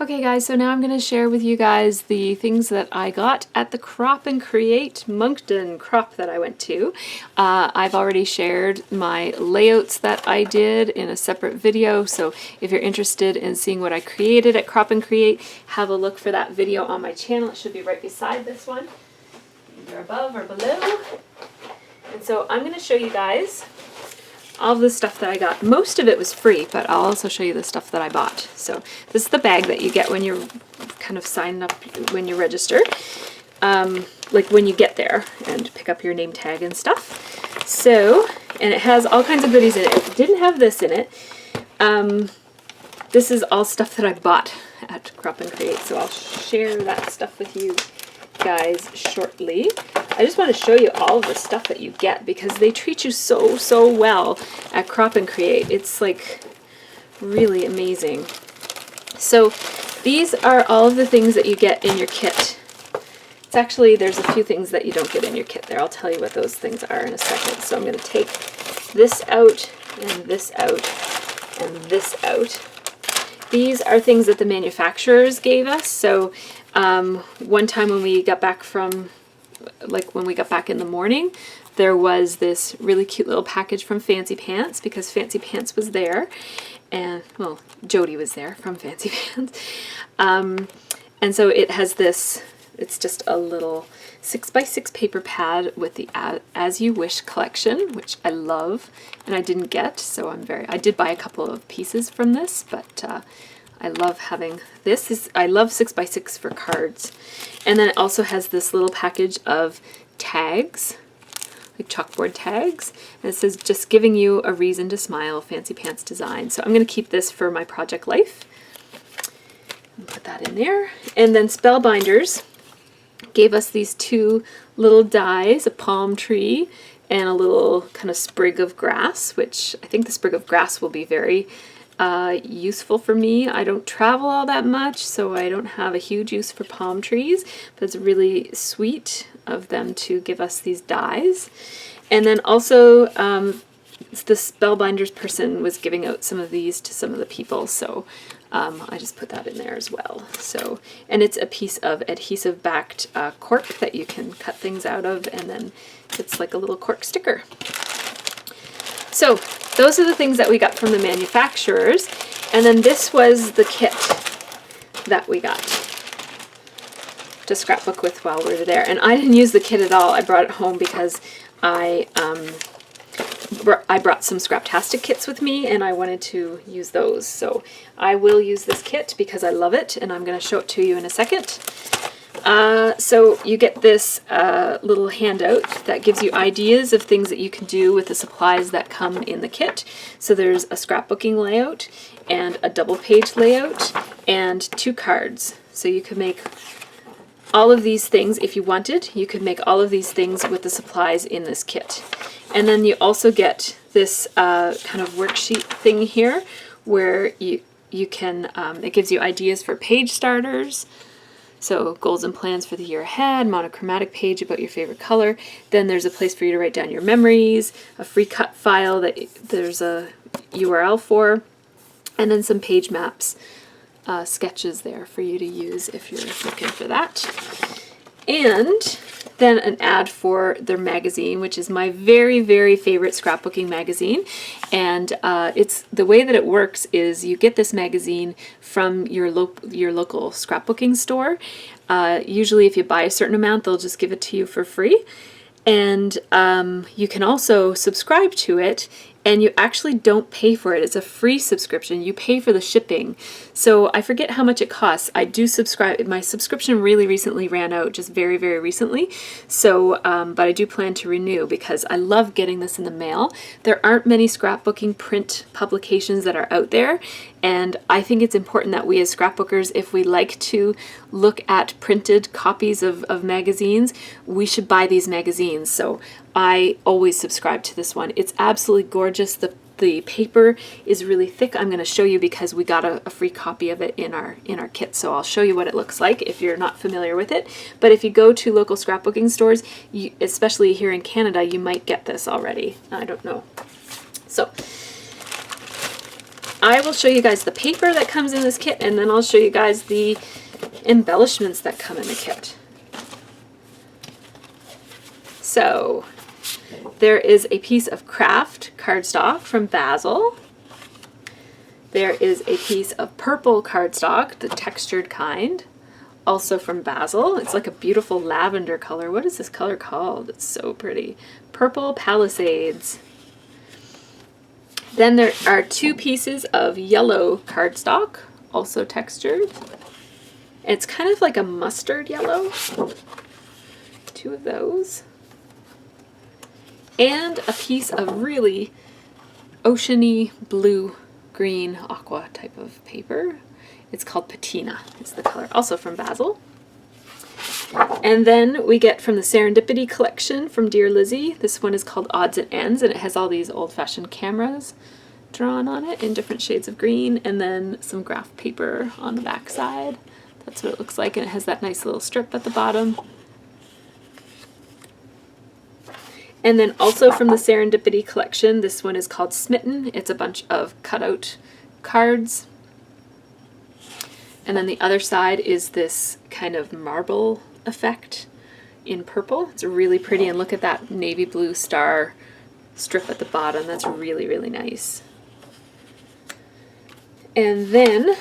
Okay guys, so now I'm going to share with you guys the things that I got at the Crop and Create Moncton crop that I went to. I've already shared my layouts that I did in a separate video, so if you're interested in seeing what I created at Crop and Create, have a look for that video on my channel. It should be right beside this one, either above or below. And so I'm going to show you guys all of the stuff that I got. Most of it was free, but I'll also show you the stuff that I bought. So this is the bag that you get when you're kind of signing up, when you register, like when you get there and pick up your name tag and stuff. So, and it has all kinds of goodies in it. It didn't have this in it. This is all stuff that I bought at Crop and Create, so I'll share that stuff with you guys shortly. I just want to show you all of the stuff that you get because they treat you so well at Crop and Create. It's like really amazing. So these are all of the things that you get in your kit. It's actually, there's a few things that you don't get in your kit there. I'll tell you what those things are in a second. So I'm going to take this out and this out and this out. These are things that the manufacturers gave us. So one time when we got back from, like when we got back in the morning, there was this really cute little package from Fancy Pants because Fancy Pants was there, and well, Jody was there from Fancy Pants, and so it has this. It's just a little 6x6 paper pad with the As You Wish collection, which I love, and I didn't get, so I did buy a couple of pieces from this, but I love having this. I love 6x6 for cards. And then it also has this little package of tags, like chalkboard tags. And it says, just giving you a reason to smile, Fancy Pants design. So I'm going to keep this for my project life. And put that in there. And then Spellbinders gave us these two little dies, a palm tree and a little kind of sprig of grass, which I think the sprig of grass will be very useful for me. I don't travel all that much, so I don't have a huge use for palm trees, but it's really sweet of them to give us these dies. And then also the Spellbinders person was giving out some of these to some of the people, so I just put that in there as well. So, and it's a piece of adhesive backed cork that you can cut things out of, and then it's like a little cork sticker. So those are the things that we got from the manufacturers, and then this was the kit that we got to scrapbook with while we were there. And I didn't use the kit at all. I brought it home because I brought some Scraptastic kits with me and I wanted to use those. So I will use this kit because I love it, and I'm going to show it to you in a second. So you get this little handout that gives you ideas of things that you can do with the supplies that come in the kit. So there's a scrapbooking layout and a double page layout and 2 cards. So you could make all of these things if you wanted. You could make all of these things with the supplies in this kit. And then you also get this kind of worksheet thing here where you can, it gives you ideas for page starters. So goals and plans for the year ahead, monochromatic page about your favorite color. Then there's a place for you to write down your memories, a free cut file that there's a URL for, and then some page maps, sketches there for you to use if you're looking for that. And then an ad for their magazine, which is my very favorite scrapbooking magazine. And it's the way that it works is you get this magazine from your local scrapbooking store. Usually if you buy a certain amount, they'll just give it to you for free. And you can also subscribe to it, and you actually don't pay for it. It's a free subscription. You pay for the shipping. So I forget how much it costs. I do subscribe. My subscription really recently ran out, just very recently. So, but I do plan to renew because I love getting this in the mail. There aren't many scrapbooking print publications that are out there. And I think it's important that we as scrapbookers, if we like to look at printed copies of magazines, we should buy these magazines. So I always subscribe to this one. It's absolutely gorgeous. The paper is really thick. I'm going to show you because we got a free copy of it in our kit. So I'll show you what it looks like if you're not familiar with it. But if you go to local scrapbooking stores, especially here in Canada, you might get this already. I don't know. So I will show you guys the paper that comes in this kit, and then I'll show you guys the embellishments that come in the kit. So there is a piece of craft cardstock from Basil. There is a piece of purple cardstock, the textured kind, also from Basil. It's like a beautiful lavender color. What is this color called? It's so pretty. Purple Palisades. Then there are 2 pieces of yellow cardstock, also textured. It's kind of like a mustard yellow. 2 of those. And a piece of really oceany blue, green, aqua type of paper. It's called Patina, is the color, also from Basil. And then we get from the Serendipity collection from Dear Lizzie. This one is called Odds and Ends, and it has all these old-fashioned cameras drawn on it in different shades of green, and then some graph paper on the back side. That's what it looks like, and it has that nice little strip at the bottom. And then also from the Serendipity collection, this one is called Smitten. It's a bunch of cutout cards. And then the other side is this kind of marble effect in purple. It's really pretty, and look at that navy blue star strip at the bottom. That's really, really nice. And then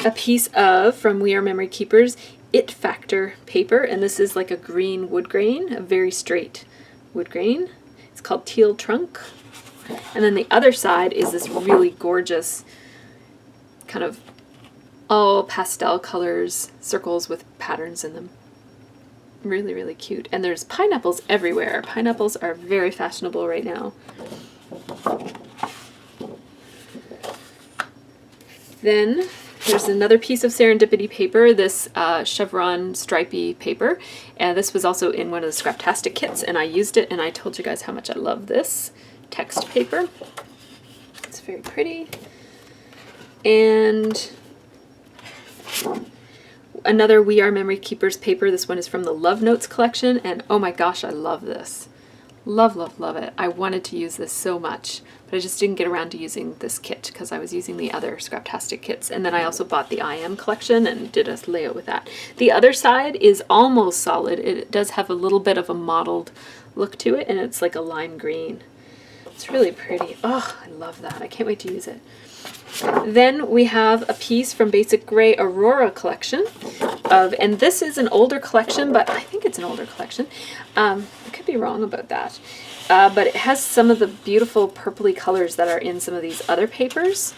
a piece of, from We Are Memory Keepers, It Factor paper, and this is like a green wood grain, a very straight wood grain. It's called Teal Trunk. And then the other side is this really gorgeous kind of all pastel colors, circles with patterns in them. Really, really cute. And there's pineapples everywhere. Pineapples are very fashionable right now. Then there's another piece of Serendipity paper, this chevron stripy paper. And this was also in one of the Scraptastic kits, and I used it, and I told you guys how much I love this text paper. It's very pretty. And another We Are Memory Keepers paper. This one is from the Love Notes collection, and oh my gosh, I love this. Love, love, love it. I wanted to use this so much, but I just didn't get around to using this kit because I was using the other Scraptastic kits. And then I also bought the I Am collection and did a layout with that. The other side is almost solid. It does have a little bit of a mottled look to it, and it's like a lime green. It's really pretty. Oh, I love that. I can't wait to use it. Then we have a piece from Basic Grey Aurora collection of, and this is an older collection, but I think it's an older collection. I could be wrong about that. But it has some of the beautiful purpley colors that are in some of these other papers.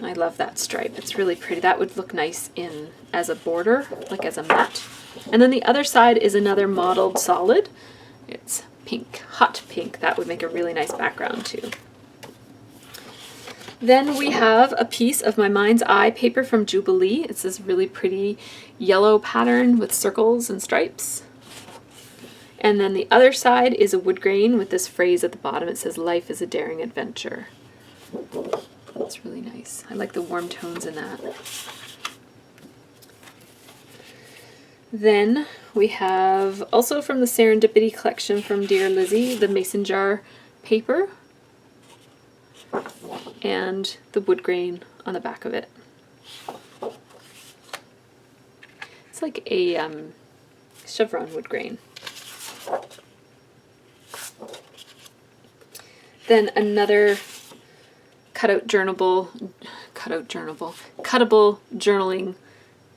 I love that stripe. It's really pretty. That would look nice in as a border, like as a mat. And then the other side is another mottled solid. It's pink, hot pink. That would make a really nice background too. Then we have a piece of My Mind's Eye paper from Jubilee. It's this really pretty yellow pattern with circles and stripes. And then the other side is a wood grain with this phrase at the bottom. It says, "Life is a daring adventure." That's really nice. I like the warm tones in that. Then we have also from the Serendipity collection from Dear Lizzie, the mason jar paper and the wood grain on the back of it. It's like a chevron wood grain. Then another cuttable journaling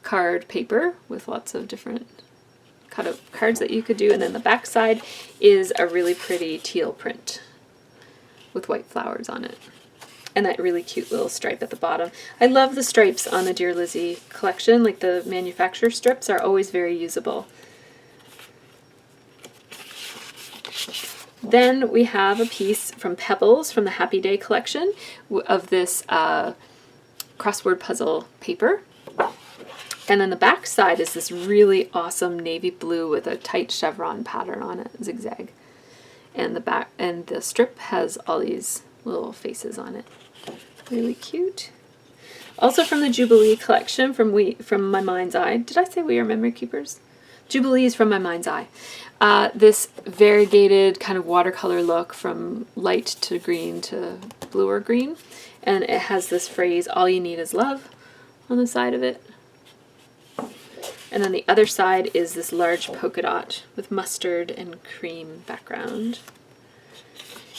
card paper with lots of different cutout cards that you could do. And then the back side is a really pretty teal print with white flowers on it. And that really cute little stripe at the bottom. I love the stripes on the Dear Lizzie collection. Like the manufacturer strips are always very usable. Then we have a piece from Pebbles from the Happy Day collection of this crossword puzzle paper. And then the back side is this really awesome navy blue with a tight chevron pattern on it, zigzag. And the back and the strip has all these little faces on it. Really cute. Also from the Jubilee collection from My Mind's Eye. Did I say We Are Memory Keepers? Jubilee is from My Mind's Eye. This variegated kind of watercolor look from light to green to bluer green. And it has this phrase, "All you need is love," on the side of it. And then the other side is this large polka dot with mustard and cream background.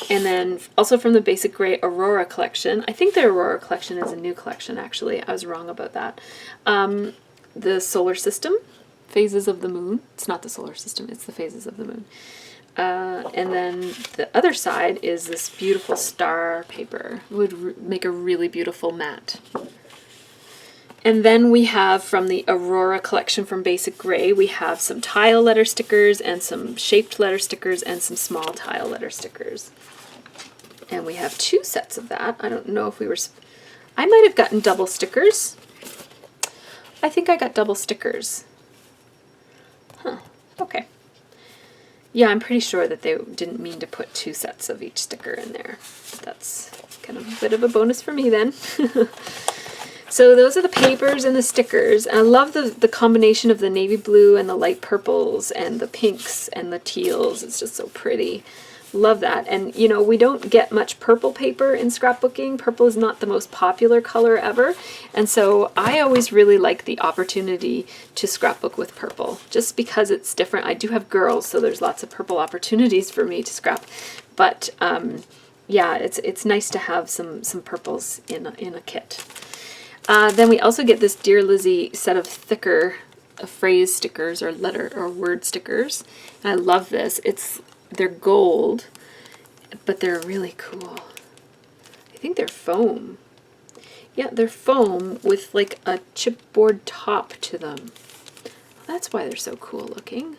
And then also from the Basic Gray Aurora collection, I think the Aurora collection is a new collection actually, I was wrong about that. The solar system, phases of the moon. It's not the solar system, it's the phases of the moon. And then the other side is this beautiful star paper. It would make a really beautiful mat. And then we have from the Aurora collection from Basic Gray, we have some tile letter stickers and some shaped letter stickers and some small tile letter stickers. And we have 2 sets of that. I don't know if we were... I might have gotten double stickers. I think I got double stickers. Huh, okay. Yeah, I'm pretty sure that they didn't mean to put 2 sets of each sticker in there. That's kind of a bit of a bonus for me then. So those are the papers and the stickers. And I love the combination of the navy blue and the light purples and the pinks and the teals. It's just so pretty. Love that. And you know, we don't get much purple paper in scrapbooking. Purple is not the most popular color ever. And so I always really like the opportunity to scrapbook with purple just because it's different. I do have girls, so there's lots of purple opportunities for me to scrap. But yeah, it's nice to have some purples in a kit. Then we also get this Dear Lizzie set of thicker phrase stickers or letter or word stickers. And I love this. They're gold, but they're really cool. I think they're foam. Yeah, they're foam with like a chipboard top to them. That's why they're so cool looking.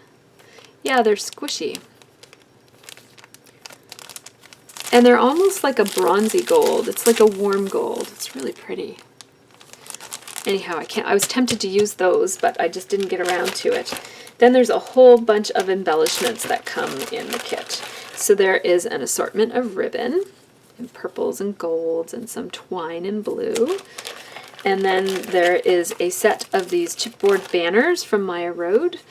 Yeah, they're squishy. And they're almost like a bronzy gold. It's like a warm gold. It's really pretty. Anyhow, I was tempted to use those, but I just didn't get around to it. Then there's a whole bunch of embellishments that come in the kit. So there is an assortment of ribbon in purples and golds and some twine in blue. And then there is a set of these chipboard banners from Maya Road,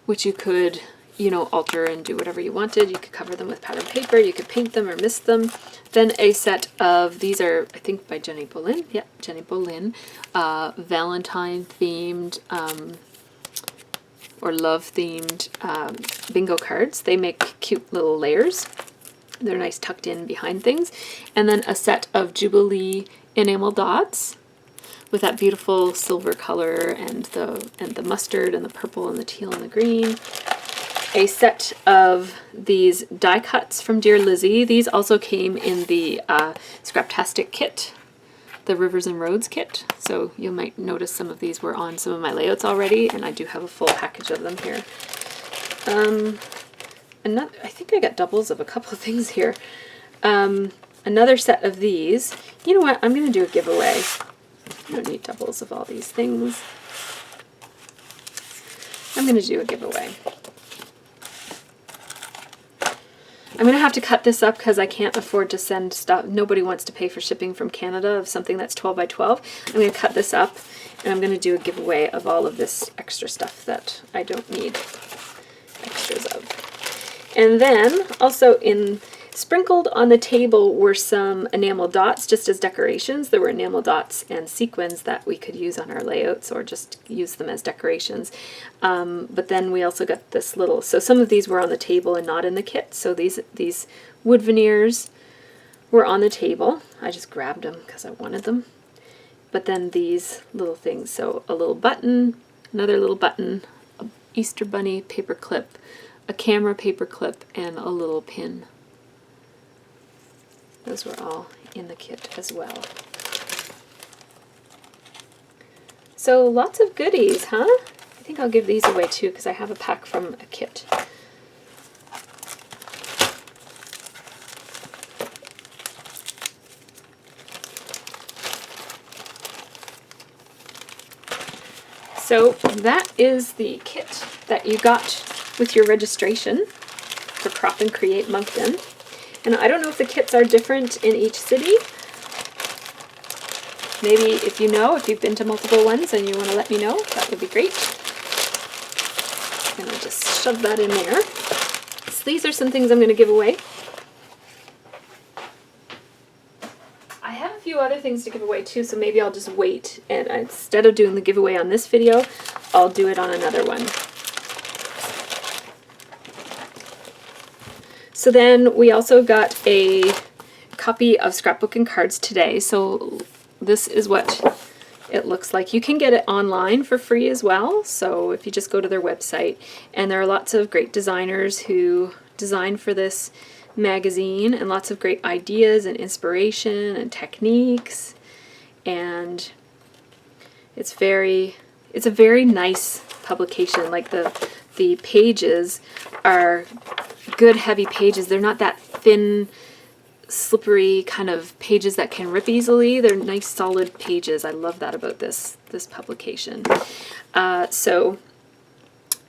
which you could, you know, alter and do whatever you wanted. You could cover them with pattern paper, you could paint them or mist them. Then a set of, these are, I think, by Jenny Boleyn. Yeah, Jenny Boleyn. Valentine themed or love themed bingo cards. They make cute little layers. They're nice tucked in behind things. And then a set of Jubilee enamel dots with that beautiful silver color and the mustard and the purple and the teal and the green. A set of these die cuts from Dear Lizzie. These also came in the Scraptastic kit, the Rivers and Roads kit. So you might notice some of these were on some of my layouts already, and I do have a full package of them here. I think I got doubles of a couple of things here. Another set of these. You know what? I'm going to do a giveaway. I don't need doubles of all these things. I'm going to do a giveaway. I'm going to have to cut this up because I can't afford to send stuff. Nobody wants to pay for shipping from Canada of something that's 12 by 12. I'm going to cut this up and I'm going to do a giveaway of all of this extra stuff that I don't need extras of. And then also sprinkled on the table were some enamel dots just as decorations. There were enamel dots and sequins that we could use on our layouts or just use them as decorations. But then we also got this little, so some of these were on the table and not in the kit. So these wood veneers were on the table. I just grabbed them because I wanted them. But then these little things, so a little button, another little button, a Easter bunny paper clip, a camera paper clip, and a little pin. Those were all in the kit as well. So lots of goodies, huh? I think I'll give these away too because I have a pack from a kit. So that is the kit that you got with your registration for Crop and Create Moncton. And I don't know if the kits are different in each city. Maybe if you know, if you've been to multiple ones and you want to let me know, that would be great. And I'll just shove that in there. So these are some things I'm going to give away. few other things to give away too, so maybe I'll just wait, and instead of doing the giveaway on this video, I'll do it on another one. So then we also got a copy of Scrapbook and Cards today. So this is what it looks like. You can get it online for free as well. So if you just go to their website, and there are lots of great designers who design for this magazine, and lots of great ideas and inspiration and techniques, and it's a very nice publication. Like the pages are good heavy pages. They're not that thin, slippery kind of pages that can rip easily. They're nice solid pages. I love that about this publication. So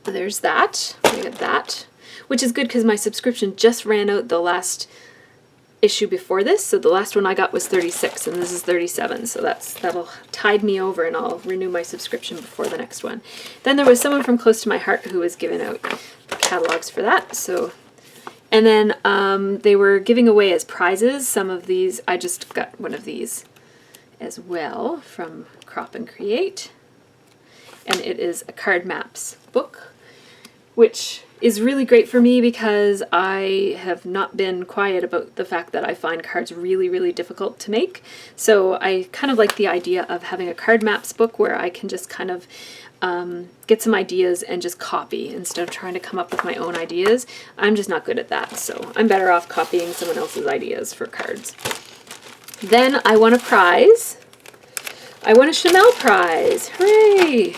there's that. We have that, which is good because my subscription just ran out the last issue before this. So the last one I got was 36 and this is 37. So that'll tide me over, and I'll renew my subscription before the next one. Then there was someone from Close to My Heart who was giving out catalogs for that. So, and then they were giving away as prizes some of these. I just got one of these as well from Crop and Create, and it is a card maps book, which is really great for me because I have not been quiet about the fact that I find cards really, really difficult to make. So I kind of like the idea of having a card maps book where I can just kind of get some ideas and just copy instead of trying to come up with my own ideas. I'm just not good at that, so I'm better off copying someone else's ideas for cards. Then I won a prize. I won a Chamel prize. Hooray!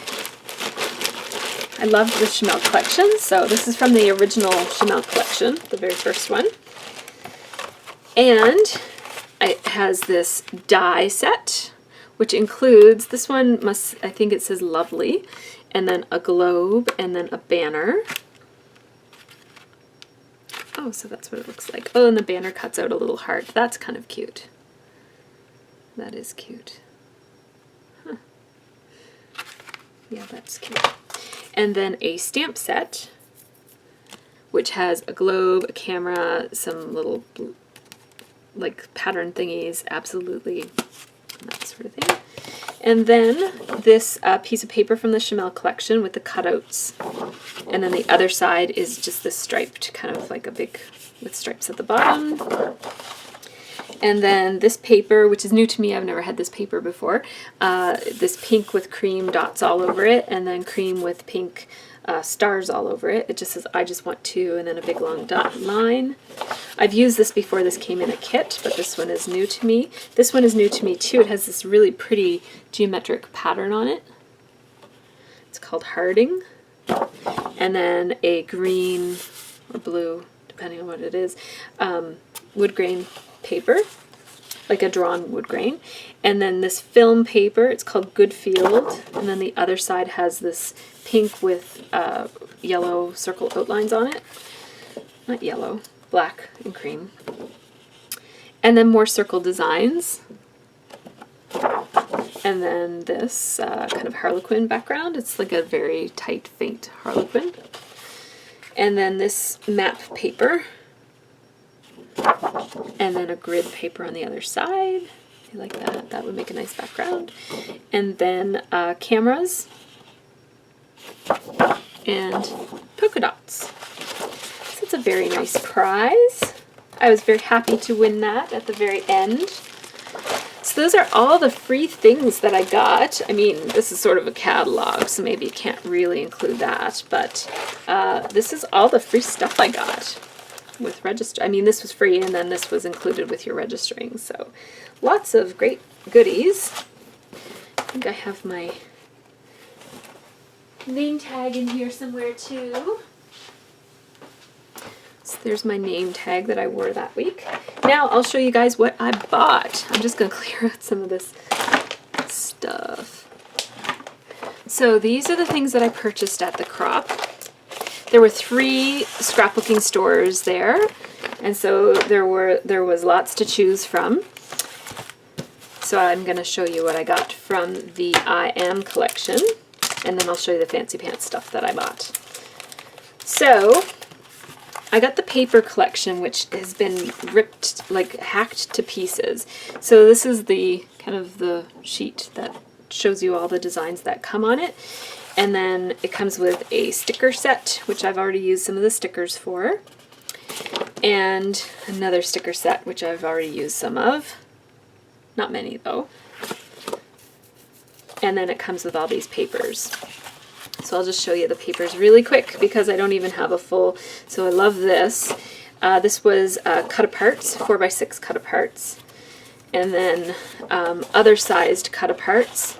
I love the Chamel collection. So this is from the original Chamel collection, the very first one. And it has this die set, which includes, this one must, I think it says lovely, and then a globe, and then a banner. Oh, so that's what it looks like. Oh, and the banner cuts out a little heart. That's kind of cute. That is cute. Huh. Yeah, that's cute. And then a stamp set, which has a globe, a camera, some little like pattern thingies, absolutely, that sort of thing. And then this piece of paper from the Chamel collection with the cutouts. And then the other side is just this striped, kind of like a big, with stripes at the bottom. And then this paper, which is new to me, I've never had this paper before, this pink with cream dots all over it, and then cream with pink stars all over it. It just says, I just want two, and then a big long dot line. I've used this before. This came in a kit, but this one is new to me. This one is new to me too. It has this really pretty geometric pattern on it. It's called Harding. And then a green or blue, depending on what it is, wood grain paper, like a drawn wood grain. And then this film paper, it's called Goodfield, and then the other side has this pink with yellow circle outlines on it. Not yellow, black and cream. And then more circle designs. And then this kind of harlequin background. It's like a very tight, faint harlequin. And then this map paper. And then a grid paper on the other side. I like that. That would make a nice background. And then cameras and polka dots. So it's a very nice prize. I was very happy to win that at the very end. So those are all the free things that I got. I mean, this is sort of a catalog, so maybe you can't really include that, but this is all the free stuff I got with register. I mean, this was free, and then this was included with your registering. So lots of great goodies. I think I have my name tag in here somewhere too. So there's my name tag that I wore that week. Now I'll show you guys what I bought. I'm just going to clear out some of this stuff. So these are the things that I purchased at the Crop. There were 3 scrapbooking stores there, and so there was lots to choose from. So I'm going to show you what I got from the I Am collection, and then I'll show you the fancy pants stuff that I bought. So I got the paper collection, which has been ripped, like hacked to pieces. So this is the kind of the sheet that shows you all the designs that come on it. And then it comes with a sticker set, which I've already used some of the stickers for. And another sticker set, which I've already used some of. Not many though. And then it comes with all these papers. So I'll just show you the papers really quick because I don't even have a full. So I love this. This was cut aparts, 4x6 cut aparts. And then other sized cut aparts.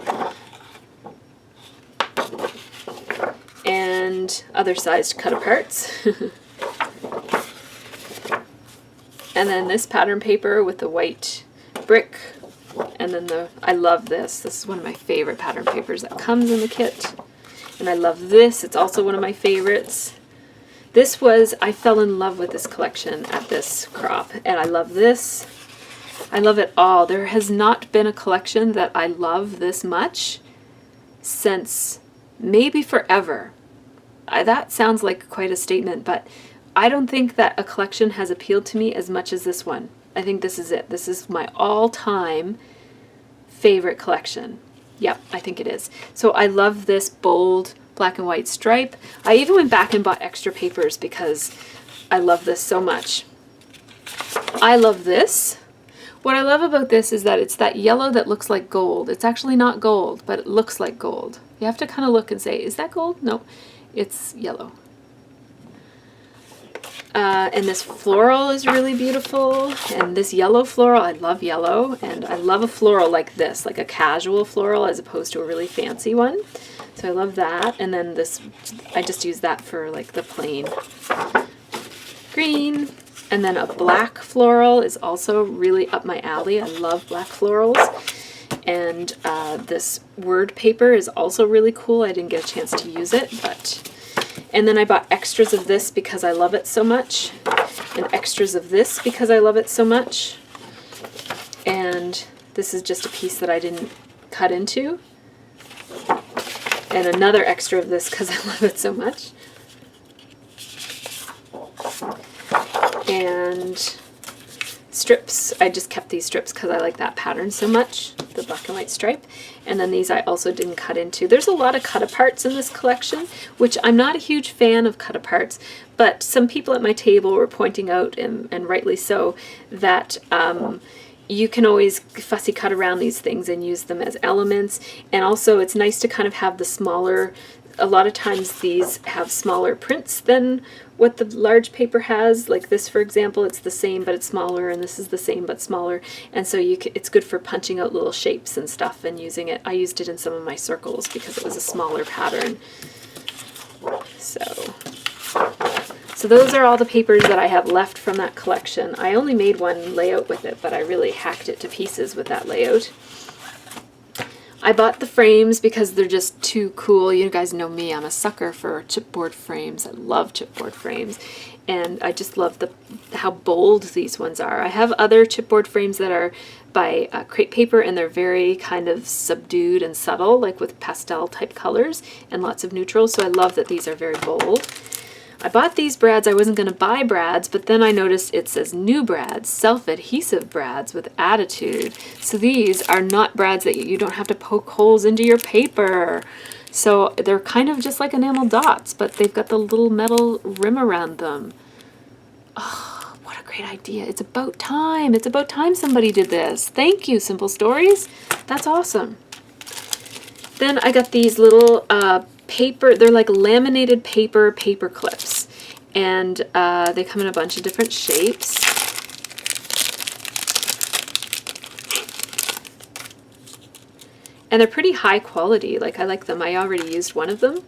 And other sized cut aparts. And then this pattern paper with the white brick. And then I love this. This is one of my favorite pattern papers that comes in the kit. And I love this. It's also one of my favorites. This was, I fell in love with this collection at this crop. And I love this. I love it all. There has not been a collection that I love this much since maybe forever. That sounds like quite a statement, but I don't think that a collection has appealed to me as much as this one. I think this is it. This is my all-time favorite collection. Yep, I think it is. So I love this bold black and white stripe. I even went back and bought extra papers because I love this so much. I love this. What I love about this is that it's that yellow that looks like gold. It's actually not gold, but it looks like gold. You have to kind of look and say, is that gold? No, it's yellow. And this floral is really beautiful. And this yellow floral, I love yellow. And I love a floral like this, like a casual floral as opposed to a really fancy one. So I love that. And then this, I just use that for like the plain green. And then a black floral is also really up my alley. I love black florals. And this word paper is also really cool. I didn't get a chance to use it, but... And then I bought extras of this because I love it so much. And extras of this because I love it so much. And this is just a piece that I didn't cut into. And another extra of this because I love it so much. And strips. I just kept these strips because I like that pattern so much, the black and white stripe. And then these I also didn't cut into. There's a lot of cut aparts in this collection, which I'm not a huge fan of cut aparts, but some people at my table were pointing out, and rightly so, that you can always fussy cut around these things and use them as elements. And also it's nice to kind of have the smaller, a lot of times these have smaller prints than what the large paper has. Like this, for example, it's the same but it's smaller, and this is the same but smaller. And so it's good for punching out little shapes and stuff and using it. I used it in some of my circles because it was a smaller pattern. So those are all the papers that I have left from that collection. I only made one layout with it, but I really hacked it to pieces with that layout. I bought the frames because they're just too cool. You guys know me, I'm a sucker for chipboard frames. I love chipboard frames. And I just love how bold these ones are. I have other chipboard frames that are by crepe paper, and they're very kind of subdued and subtle, like with pastel type colors and lots of neutrals. So I love that these are very bold. I bought these brads. I wasn't going to buy brads, but then I noticed it says new brads, self-adhesive brads with attitude. So these are not brads that you don't have to poke holes into your paper. So they're kind of just like enamel dots, but they've got the little metal rim around them. Oh, what a great idea. It's about time. It's about time somebody did this. Thank you, Simple Stories. That's awesome. Then I got these little paper, they're like laminated paper clips, and they come in a bunch of different shapes. And they're pretty high quality. Like, I like them. I already used one of them.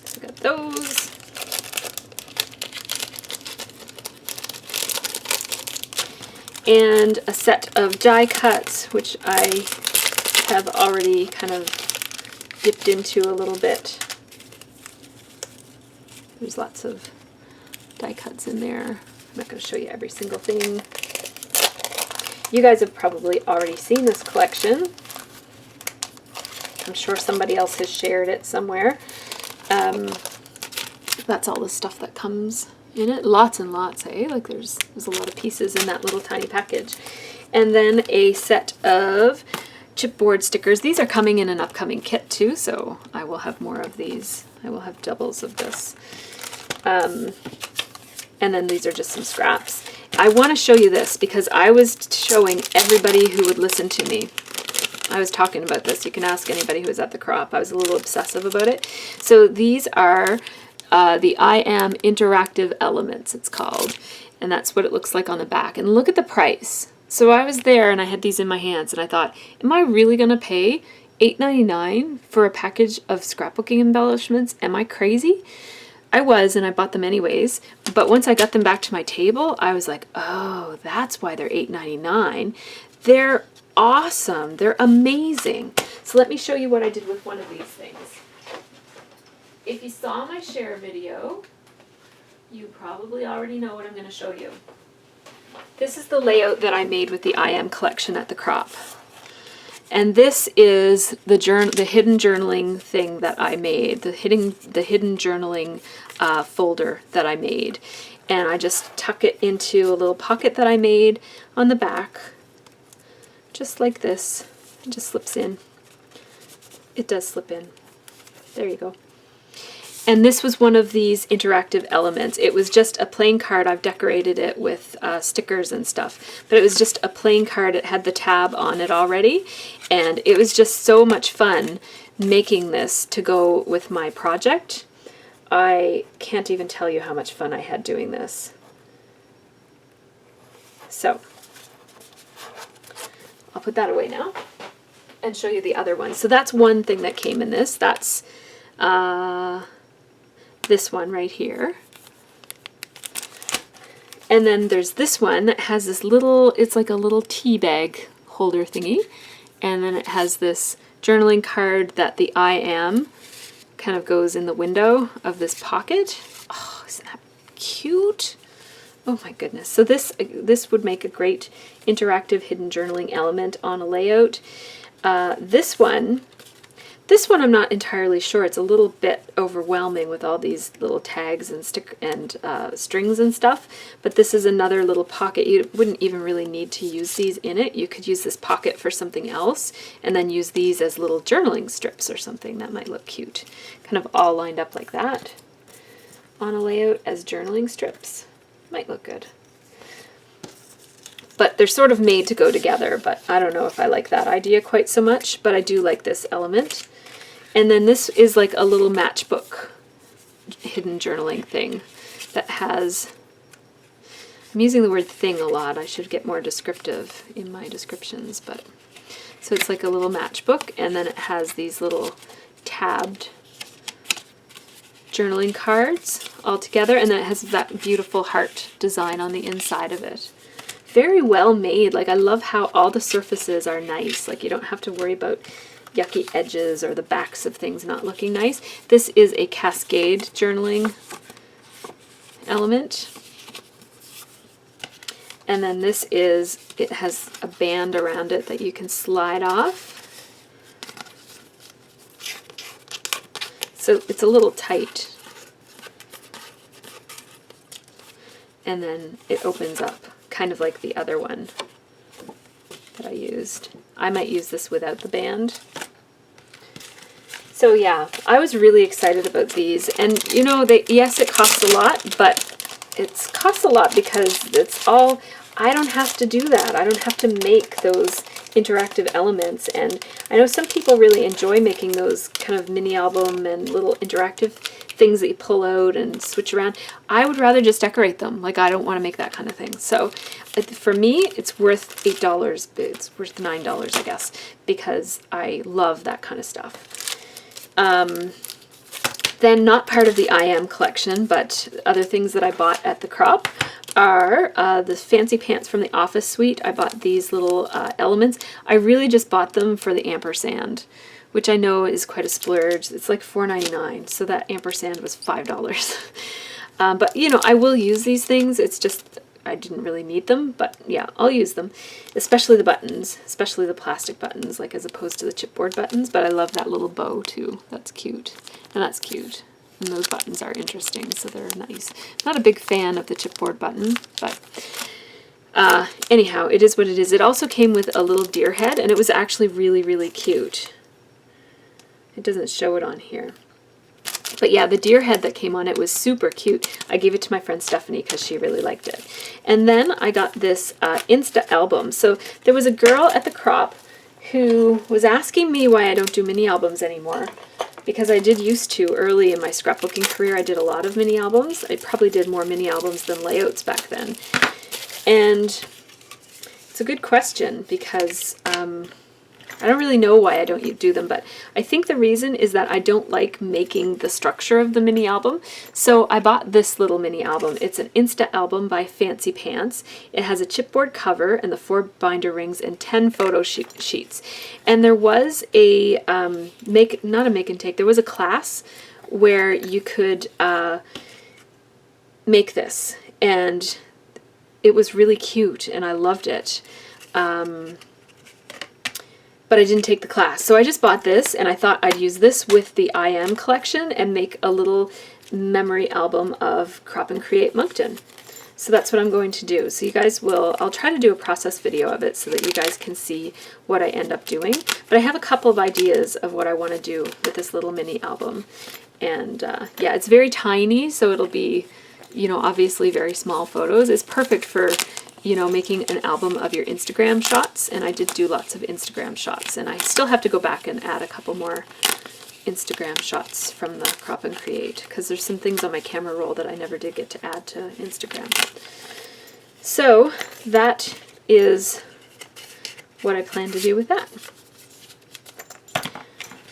So I got those. And a set of die cuts, which I have already kind of dipped into a little bit. There's lots of die cuts in there. I'm not going to show you every single thing. You guys have probably already seen this collection. I'm sure somebody else has shared it somewhere. that's all the stuff that comes in it. Lots and lots, eh? Like there's a lot of pieces in that little tiny package. And then a set of chipboard stickers. These are coming in an upcoming kit too, so I will have more of these. I will have doubles of this. And then these are just some scraps. I want to show you this because I was showing everybody who would listen to me. I was talking about this. You can ask anybody who was at the crop. I was a little obsessive about it. So these are the I Am Interactive Elements, it's called. And that's what it looks like on the back. And look at the price. So I was there and I had these in my hands and I thought, am I really going to pay $8.99 for a package of scrapbooking embellishments? Am I crazy? I was, and I bought them anyways. But once I got them back to my table, I was like, oh, that's why they're $8.99. They're awesome. They're amazing. So let me show you what I did with one of these things. If you saw my share video, you probably already know what I'm going to show you. This is the layout that I made with the I Am collection at the crop. And this is the hidden journaling thing that I made, the hidden journaling folder that I made. And I just tuck it into a little pocket that I made on the back, just like this. It just slips in. It does slip in. There you go. And this was one of these interactive elements. It was just a plain card. I've decorated it with stickers and stuff, but it was just a plain card. It had the tab on it already, and it was just so much fun making this to go with my project. I can't even tell you how much fun I had doing this. So I'll put that away now and show you the other one. So that's one thing that came in this. That's this one right here. And then there's this one that has this little, it's like a little tea bag holder thingy. And then it has this journaling card that the I Am kind of goes in the window of this pocket. Oh, isn't that cute? Oh my goodness. So this would make a great interactive hidden journaling element on a layout. This one I'm not entirely sure. It's a little bit overwhelming with all these little tags and strings and stuff, but this is another little pocket. You wouldn't even really need to use these in it. You could use this pocket for something else and then use these as little journaling strips or something. That might look cute. Kind of all lined up like that on a layout as journaling strips. Might look good. But they're sort of made to go together, but I don't know if I like that idea quite so much, but I do like this element. And then this is like a little matchbook hidden journaling thing that has, I'm using the word thing a lot. I should get more descriptive in my descriptions, but so it's like a little matchbook, and then it has these little tabbed journaling cards all together, and then it has that beautiful heart design on the inside of it. Very well made. Like, I love how all the surfaces are nice. Like, you don't have to worry about yucky edges or the backs of things not looking nice. This is a cascade journaling element. And then this is, it has a band around it that you can slide off. So it's a little tight. And then it opens up, kind of like the other one that I used. I might use this without the band. So yeah, I was really excited about these. And you know, yes, it costs a lot, but it costs a lot because it's all, I don't have to do that. I don't have to make those interactive elements. And I know some people really enjoy making those kind of mini album and little interactive things that you pull out and switch around. I would rather just decorate them. Like, I don't want to make that kind of thing. So for me, it's worth $8. It's worth $9, I guess, because I love that kind of stuff. Then not part of the I Am collection, but other things that I bought at the crop are the fancy pants from the Office Suite. I bought these little elements. I really just bought them for the ampersand, which I know is quite a splurge. It's like $4.99, so that ampersand was $5. But you know, I will use these things. It's just I didn't really need them, but yeah, I'll use them, especially the buttons, especially the plastic buttons, like as opposed to the chipboard buttons. But I love that little bow too. That's cute, and that's cute. And those buttons are interesting, so they're nice. Not a big fan of the chipboard button, but anyhow, it is what it is. It also came with a little deer head, and it was actually really, really cute. It doesn't show it on here. But yeah, the deer head that came on it was super cute. I gave it to my friend Stephanie because she really liked it. And then I got this Insta album. So there was a girl at the Crop who was asking me why I don't do mini albums anymore. Because I did used to early in my scrapbooking career. I did a lot of mini albums. I probably did more mini albums than layouts back then. And it's a good question because I don't really know why I don't do them, but I think the reason is that I don't like making the structure of the mini album. So I bought this little mini album. It's an Insta album by Fancy Pants. It has a chipboard cover and the 4 binder rings and 10 photo sheets. And there was a, not a make and take, there was a class where you could make this. And it was really cute and I loved it. But I didn't take the class. So I just bought this and I thought I'd use this with the I Am collection and make a little memory album of Crop and Create Moncton. So that's what I'm going to do. So you guys will, I'll try to do a process video of it so that you guys can see what I end up doing. But I have a couple of ideas of what I want to do with this little mini album. And yeah, it's very tiny, so it'll be, you know, obviously very small photos. It's perfect for, you know, making an album of your Instagram shots, and I did do lots of Instagram shots, and I still have to go back and add a couple more Instagram shots from the Crop and Create, because there's some things on my camera roll that I never did get to add to Instagram. So that is what I plan to do with that.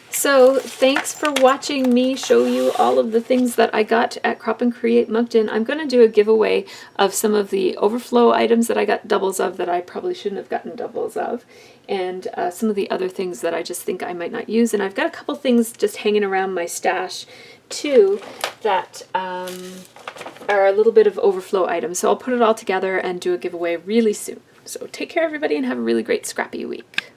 So thanks for watching me show you all of the things that I got at Crop and Create Moncton. I'm going to do a giveaway of some of the overflow items that I got doubles of that I probably shouldn't have gotten doubles of, and some of the other things that I just think I might not use. And I've got a couple things just hanging around my stash too that are a little bit of overflow items. So I'll put it all together and do a giveaway really soon. So take care everybody and have a really great scrappy week.